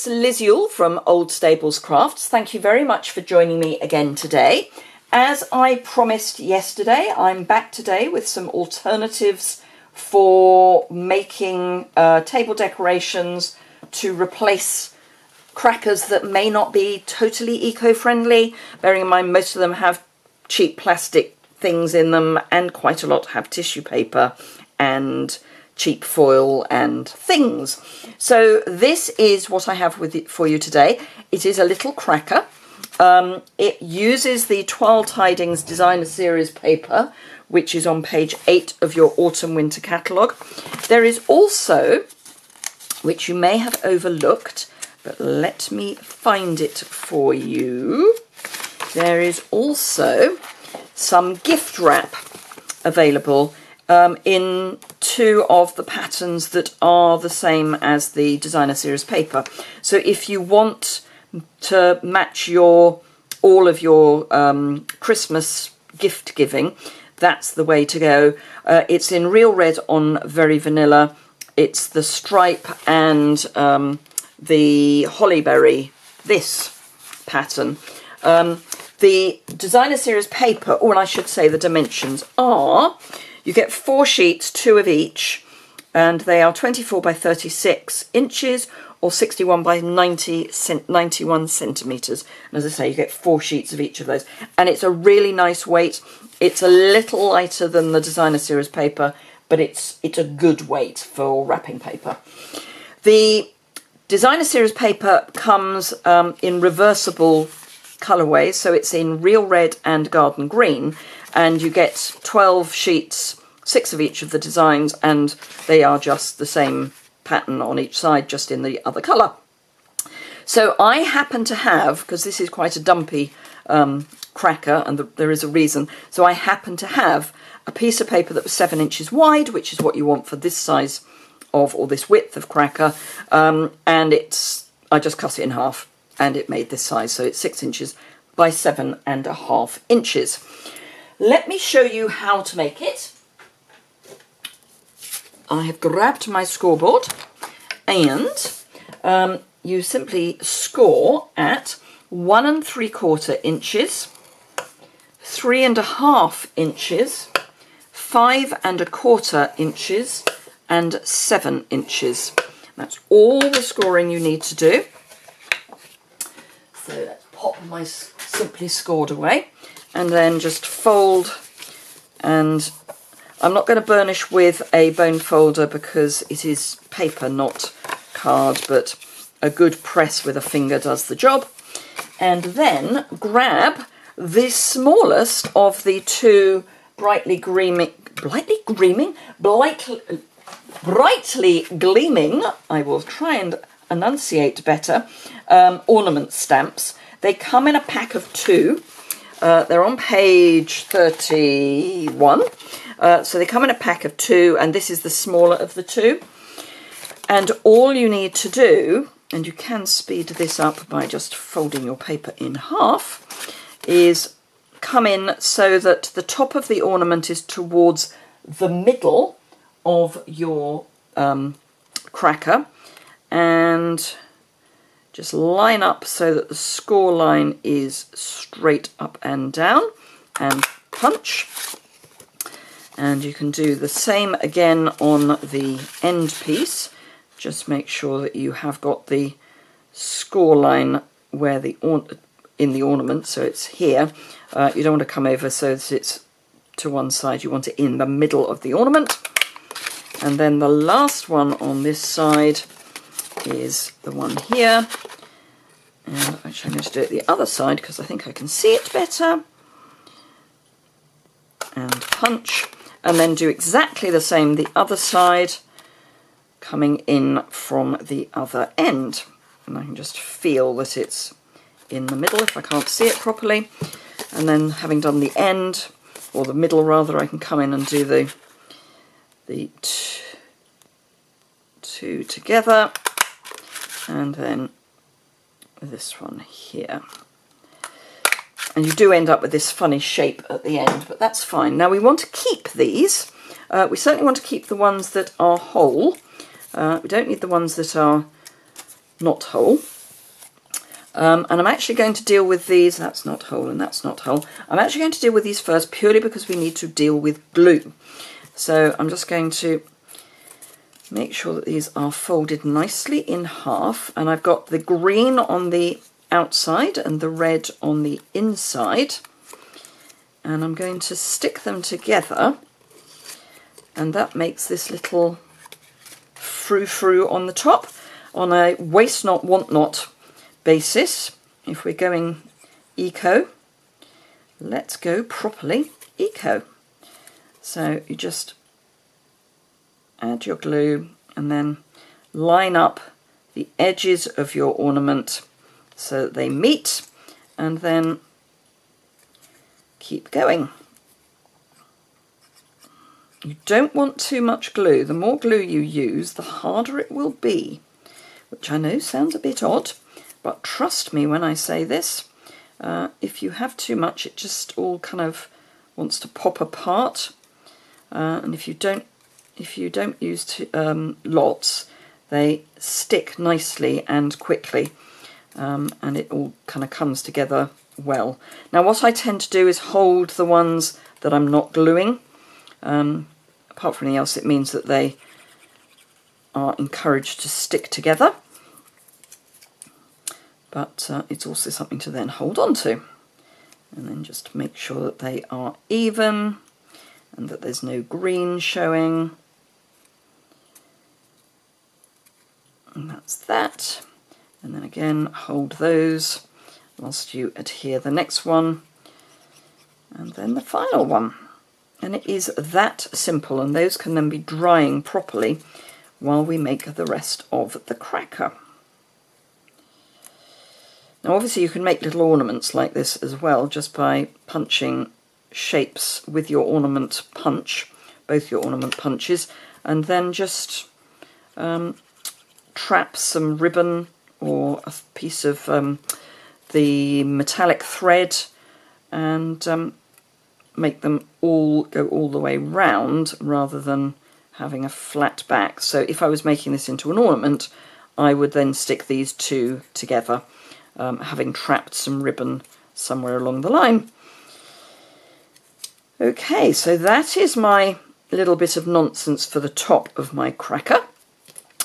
Liz Yuille from Old Stables Crafts. Thank you very much for joining me again today. As I promised yesterday, I'm back today with some alternatives for making table decorations to replace crackers that may not be totally eco-friendly. Bearing in mind most of them have cheap plastic things in them, and quite a lot have tissue paper and cheap foil and things. So this is what I have for you today. It is a little cracker. It uses the Toile Tidings Designer Series paper, which is on page 8 of your Autumn Winter catalogue. There is also, which you may have overlooked, but let me find it for you. There is also some gift wrap available in 2 of the patterns that are the same as the Designer Series paper. So if you want to match all of your Christmas gift giving, that's the way to go. It's in Real Red on Very Vanilla. It's the stripe and the Hollyberry, this pattern. The Designer Series paper, or I should say the dimensions are, you get 4 sheets, 2 of each, and they are 24 by 36 inches or 61 by 91 centimetres. And as I say, you get 4 sheets of each of those. And it's a really nice weight. It's a little lighter than the Designer Series paper, but it's a good weight for wrapping paper. The Designer Series paper comes in reversible colourways, so it's in Real Red and Garden Green, and you get 12 sheets, 6 of each of the designs, and they are just the same pattern on each side, just in the other colour. So I happen to have, because this is quite a dumpy cracker, and there is a reason, so I happen to have a piece of paper that was 7 inches wide, which is what you want for this size of, or this width of cracker, and I just cut it in half, and it made this size, so it's 6 inches by 7.5 inches. Let me show you how to make it. I have grabbed my scoreboard, and you simply score at 1 3/4 inches, 3.5 inches, 5 1/4 inches, and 7 inches. That's all the scoring you need to do. So let's pop my simply scored away, and then just fold, and I'm not going to burnish with a bone folder because it is paper, not card, but a good press with a finger does the job. And then grab the smallest of the 2 brightly gleaming, I will try and enunciate better, ornament stamps. They come in a pack of 2. They're on page 31. So they come in a pack of 2, and this is the smaller of the 2. And all you need to do, and you can speed this up by just folding your paper in half, is come in so that the top of the ornament is towards the middle of your cracker, and just line up so that the score line is straight up and down, and punch. And you can do the same again on the end piece. Just make sure that you have got the score line where in the ornament, so it's here. You don't want to come over so that it's to one side. You want it in the middle of the ornament. And then the last one on this side is the one here. And actually I'm going to do it the other side because I think I can see it better. And punch. And then do exactly the same the other side, coming in from the other end. And I can just feel that it's in the middle if I can't see it properly. And then having done the end, or the middle rather, I can come in and do the 2 together, and then this one here. And you do end up with this funny shape at the end, but that's fine. Now we want to keep these. We certainly want to keep the ones that are whole. We don't need the ones that are not whole. And I'm actually going to deal with these. That's not whole and that's not whole. I'm actually going to deal with these first purely because we need to deal with glue. So I'm just going to make sure that these are folded nicely in half, and I've got the green on the outside and the red on the inside, and I'm going to stick them together, and that makes this little frou-frou on the top on a waste not want not basis. If we're going eco, let's go properly eco. So you just add your glue and then line up the edges of your ornament so that they meet, and then keep going. You don't want too much glue. The more glue you use, the harder it will be, which I know sounds a bit odd, but trust me when I say this. If you have too much, it just all kind of wants to pop apart, and if you don't use lots, they stick nicely and quickly, and it all kind of comes together well. Now what I tend to do is hold the ones that I'm not gluing. Apart from anything else, it means that they are encouraged to stick together, but it's also something to then hold on to, and then just make sure that they are even and that there's no green showing. And that's that. And then again, hold those whilst you adhere the next one, and then the final one. And it is that simple, and those can then be drying properly while we make the rest of the cracker. Now obviously you can make little ornaments like this as well, just by punching shapes with your ornament punch, both your ornament punches, and then just trap some ribbon or a piece of the metallic thread, and make them all go all the way round rather than having a flat back. So if I was making this into an ornament, I would then stick these two together, having trapped some ribbon somewhere along the line. Okay, so that is my little bit of nonsense for the top of my cracker.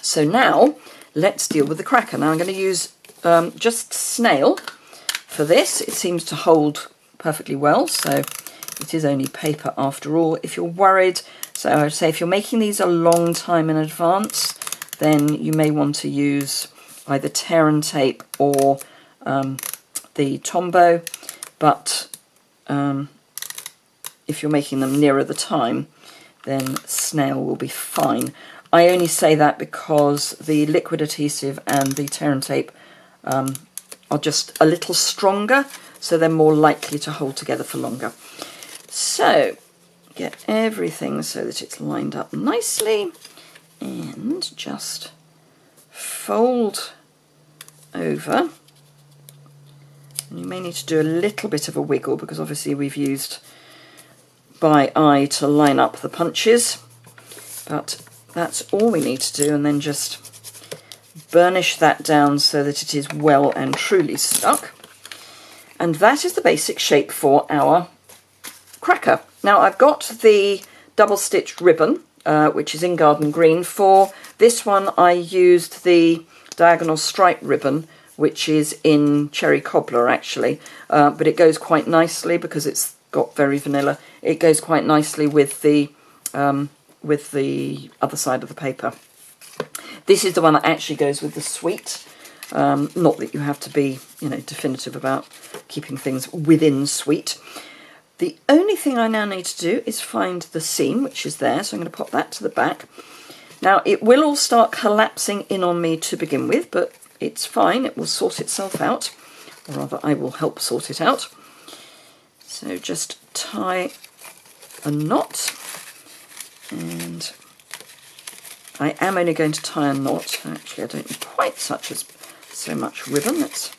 So now let's deal with the cracker. Now I'm going to use just snail for this. It seems to hold perfectly well, so it is only paper after all. If you're worried, so I would say if you're making these a long time in advance, then you may want to use either tear and tape or the Tombow, but if you're making them nearer the time, then snail will be fine. I only say that because the liquid adhesive and the tear and tape are just a little stronger, so they're more likely to hold together for longer. So get everything so that it's lined up nicely, and just fold over. And you may need to do a little bit of a wiggle because obviously we've used by eye to line up the punches, but that's all we need to do, and then just burnish that down so that it is well and truly stuck. And that is the basic shape for our cracker. Now I've got the double stitched ribbon, which is in garden green. For this one I used the diagonal stripe ribbon, which is in cherry cobbler actually, but it goes quite nicely because it's got very vanilla. It goes quite nicely with the other side of the paper. This is the one that actually goes with the sweet. Not that you have to be, definitive about keeping things within sweet. The only thing I now need to do is find the seam, which is there, so I'm going to pop that to the back. Now it will all start collapsing in on me to begin with, but it's fine, it will sort itself out, or rather I will help sort it out. So just tie a knot, and I am only going to tie a knot. Actually, I don't need quite so much ribbon. Let's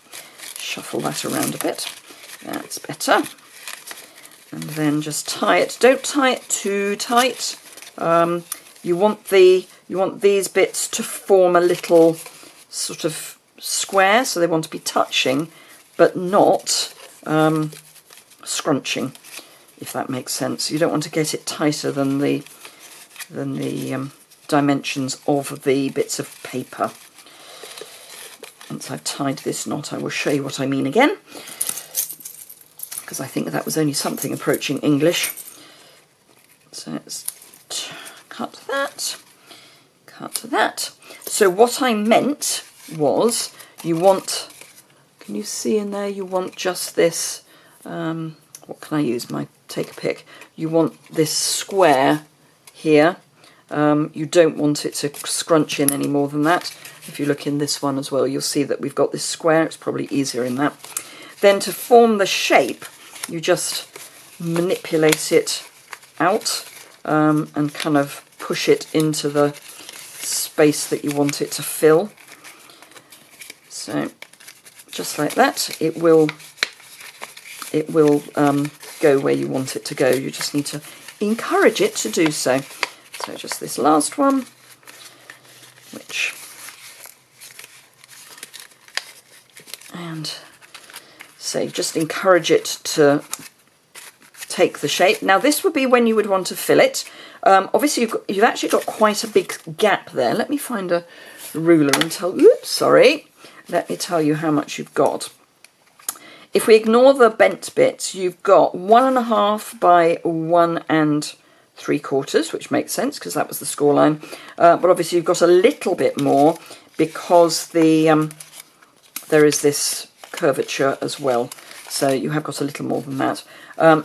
shuffle that around a bit. That's better. And then just tie it. Don't tie it too tight. You want these bits to form a little sort of square, so they want to be touching, but not scrunching, if that makes sense. You don't want to get it tighter than the dimensions of the bits of paper. Once I've tied this knot, I will show you what I mean again, because I think that was only something approaching English. So let's cut that. So what I meant was, you want, can you see in there, you want just this, what can I use, take a pick. You want this square here. You don't want it to scrunch in any more than that. If you look in this one as well, you'll see that we've got this square. It's probably easier in that. Then to form the shape, you just manipulate it out and kind of push it into the space that you want it to fill. So just like that, it will go where you want it to go. You just need to encourage it to do so. So just this last one, which, and so just encourage it to take the shape. Now this would be when you would want to fill it. Obviously you've actually got quite a big gap there. Let me find a ruler and let me tell you how much you've got. If we ignore the bent bits, you've got 1.5 by 1 3/4, which makes sense because that was the score line. But obviously you've got a little bit more because there is this curvature as well. So you have got a little more than that.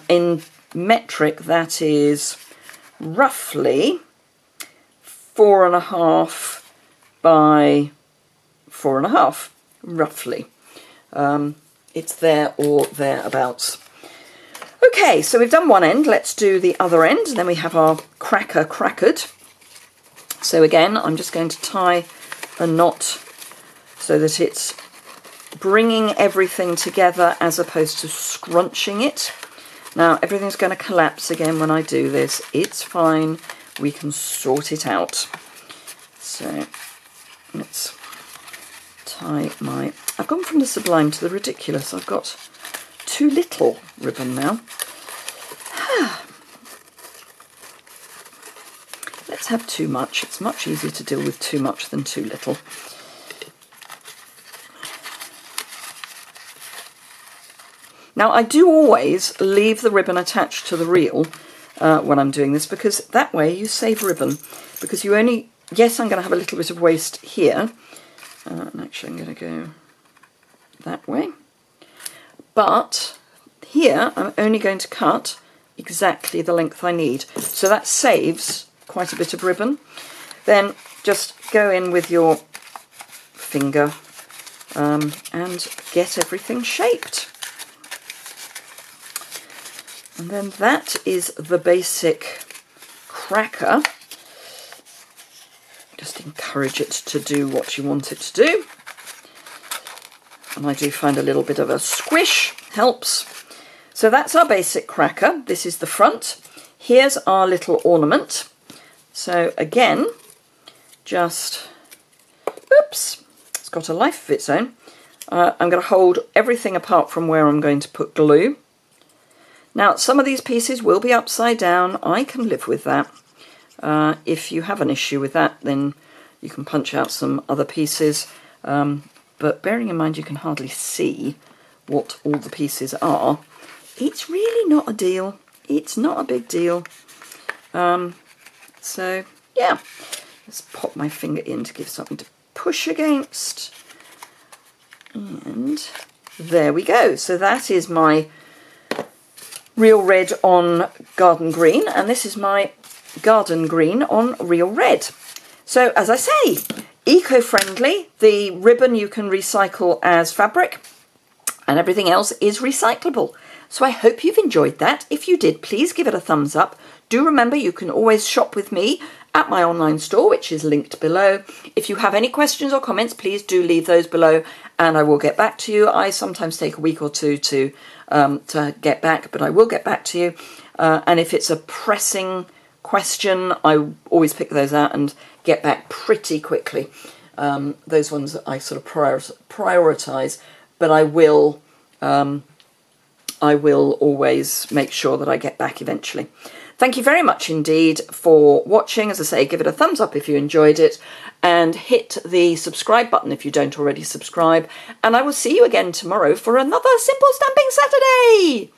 In metric, that is roughly 4.5 by 4.5, roughly. It's there or thereabouts. Okay, so we've done one end. Let's do the other end, and then we have our cracker crackered. So again, I'm just going to tie a knot so that it's bringing everything together as opposed to scrunching it. Now, everything's going to collapse again when I do this. It's fine. We can sort it out. So let's tie my... I've gone from the sublime to the ridiculous. I've got too little ribbon now. Let's have too much. It's much easier to deal with too much than too little. Now I do always leave the ribbon attached to the reel when I'm doing this, because that way you save ribbon, because you only, yes, I'm going to have a little bit of waste here, and actually I'm going to go that way, but here I'm only going to cut exactly the length I need, so that saves quite a bit of ribbon. Then just go in with your finger and get everything shaped. And then that is the basic cracker. Just encourage it to do what you want it to do. And I do find a little bit of a squish helps. So that's our basic cracker. This is the front. Here's our little ornament. So again, just, oops, it's got a life of its own. I'm going to hold everything apart from where I'm going to put glue. Now, some of these pieces will be upside down. I can live with that. If you have an issue with that, then you can punch out some other pieces. But bearing in mind you can hardly see what all the pieces are, it's really not a deal. It's not a big deal. So, yeah. Let's pop my finger in to give something to push against. And there we go. So that is my real red on garden green, and this is my garden green on real red. So as I say, eco-friendly. The ribbon you can recycle as fabric, and everything else is recyclable. So I hope you've enjoyed that. If you did, please give it a thumbs up. Do remember you can always shop with me at my online store, which is linked below. If you have any questions or comments, please do leave those below and I will get back to you. I sometimes take a week or two to get back, but I will get back to you. And if it's a pressing question, I always pick those out and get back pretty quickly. Those ones that I sort of prioritise, but I will always make sure that I get back eventually. Thank you very much indeed for watching. As I say, give it a thumbs up if you enjoyed it, and hit the subscribe button if you don't already subscribe. And I will see you again tomorrow for another Simple Stamping Saturday.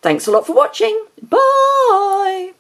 Thanks a lot for watching. Bye.